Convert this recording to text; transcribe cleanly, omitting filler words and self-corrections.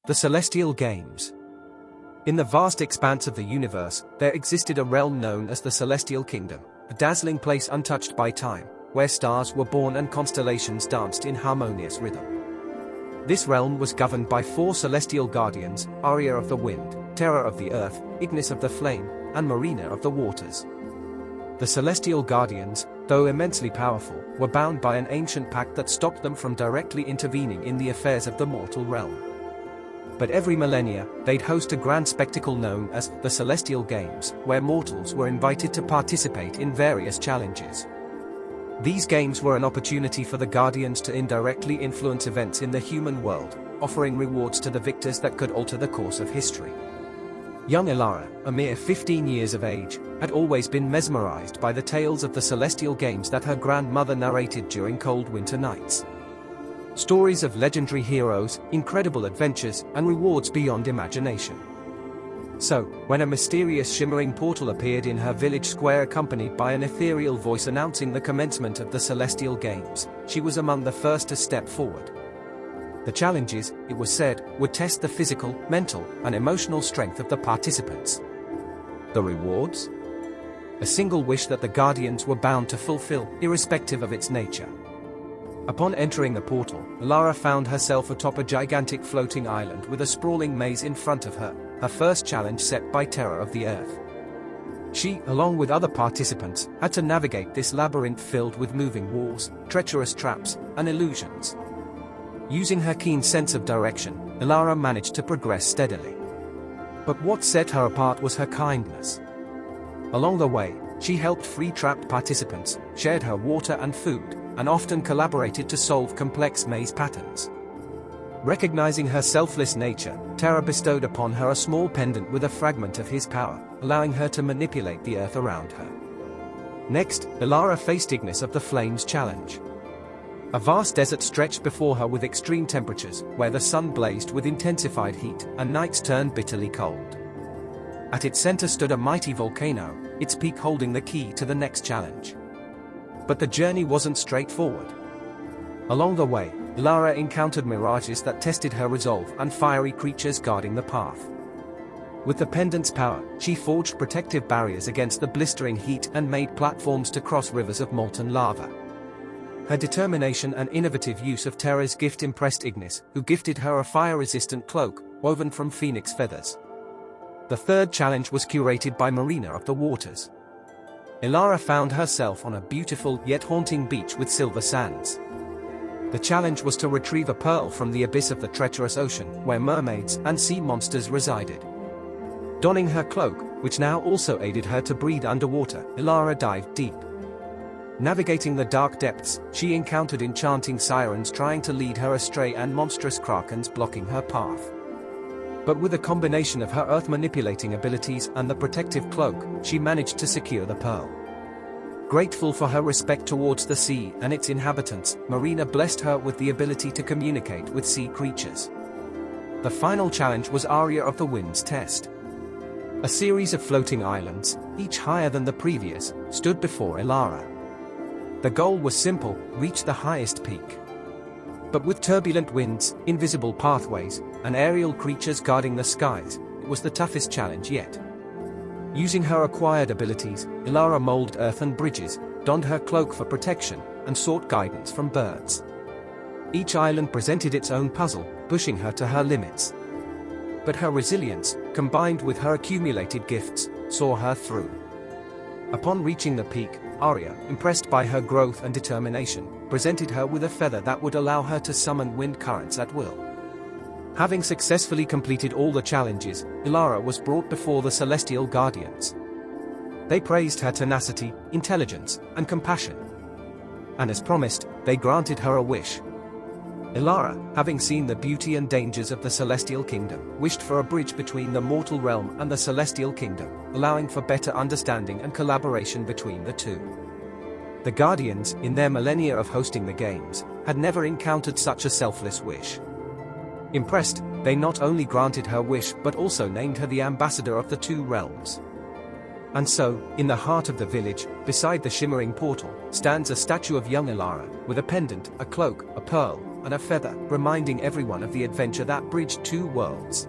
The Celestial Games. In the vast expanse of the universe, there existed a realm known as the Celestial Kingdom, a dazzling place untouched by time, where stars were born and constellations danced in harmonious rhythm. This realm was governed by four celestial guardians: Aria of the wind, Terra of the earth, Ignis of the flame, and Marina of the waters. The celestial guardians, though immensely powerful, were bound by an ancient pact that stopped them from directly intervening in the affairs of the mortal realm. But every millennia, they'd host a grand spectacle known as the Celestial Games, where mortals were invited to participate in various challenges. These games were an opportunity for the Guardians to indirectly influence events in the human world, offering rewards to the victors that could alter the course of history. Young Elara, a mere 15 years of age, had always been mesmerized by the tales of the Celestial Games that her grandmother narrated during cold winter nights. Stories of legendary heroes, incredible adventures, and rewards beyond imagination. So, when a mysterious shimmering portal appeared in her village square accompanied by an ethereal voice announcing the commencement of the Celestial Games, she was among the first to step forward. The challenges, it was said, would test the physical, mental, and emotional strength of the participants. The rewards? A single wish that the Guardians were bound to fulfill, irrespective of its nature. Upon entering the portal, Elara found herself atop a gigantic floating island with a sprawling maze in front of her, her first challenge set by Terra of the earth. She, along with other participants, had to navigate this labyrinth filled with moving walls, treacherous traps, and illusions. Using her keen sense of direction, Elara managed to progress steadily. But what set her apart was her kindness. Along the way, she helped free trapped participants, shared her water and food, and often collaborated to solve complex maze patterns. Recognizing her selfless nature, Terra bestowed upon her a small pendant with a fragment of his power, allowing her to manipulate the earth around her. Next, Elara faced Ignis of the Flames challenge. A vast desert stretched before her with extreme temperatures, where the sun blazed with intensified heat, and nights turned bitterly cold. At its center stood a mighty volcano, its peak holding the key to the next challenge. But the journey wasn't straightforward. Along the way, Elara encountered mirages that tested her resolve and fiery creatures guarding the path. With the pendant's power, she forged protective barriers against the blistering heat and made platforms to cross rivers of molten lava. Her determination and innovative use of Terra's gift impressed Ignis, who gifted her a fire-resistant cloak, woven from phoenix feathers. The third challenge was curated by Marina of the waters. Elara found herself on a beautiful yet haunting beach with silver sands. The challenge was to retrieve a pearl from the abyss of the treacherous ocean, where mermaids and sea monsters resided. Donning her cloak, which now also aided her to breathe underwater, Elara dived deep. Navigating the dark depths, she encountered enchanting sirens trying to lead her astray and monstrous krakens blocking her path. But with a combination of her earth-manipulating abilities and the protective cloak, she managed to secure the pearl. Grateful for her respect towards the sea and its inhabitants, Marina blessed her with the ability to communicate with sea creatures. The final challenge was Aria of the Wind's test. A series of floating islands, each higher than the previous, stood before Elara. The goal was simple: reach the highest peak. But with turbulent winds, invisible pathways, and aerial creatures guarding the skies, it was the toughest challenge yet. Using her acquired abilities, Elara molded earthen bridges, donned her cloak for protection, and sought guidance from birds. Each island presented its own puzzle, pushing her to her limits. But her resilience, combined with her accumulated gifts, saw her through. Upon reaching the peak, Aria, impressed by her growth and determination, presented her with a feather that would allow her to summon wind currents at will. Having successfully completed all the challenges, Elara was brought before the Celestial Guardians. They praised her tenacity, intelligence, and compassion. And as promised, they granted her a wish. Elara, having seen the beauty and dangers of the Celestial Kingdom, wished for a bridge between the mortal realm and the Celestial Kingdom, allowing for better understanding and collaboration between the two. The Guardians, in their millennia of hosting the games, had never encountered such a selfless wish. Impressed, they not only granted her wish but also named her the ambassador of the two realms. And so, in the heart of the village, beside the shimmering portal, stands a statue of young Elara, with a pendant, a cloak, a pearl, and a feather, reminding everyone of the adventure that bridged two worlds.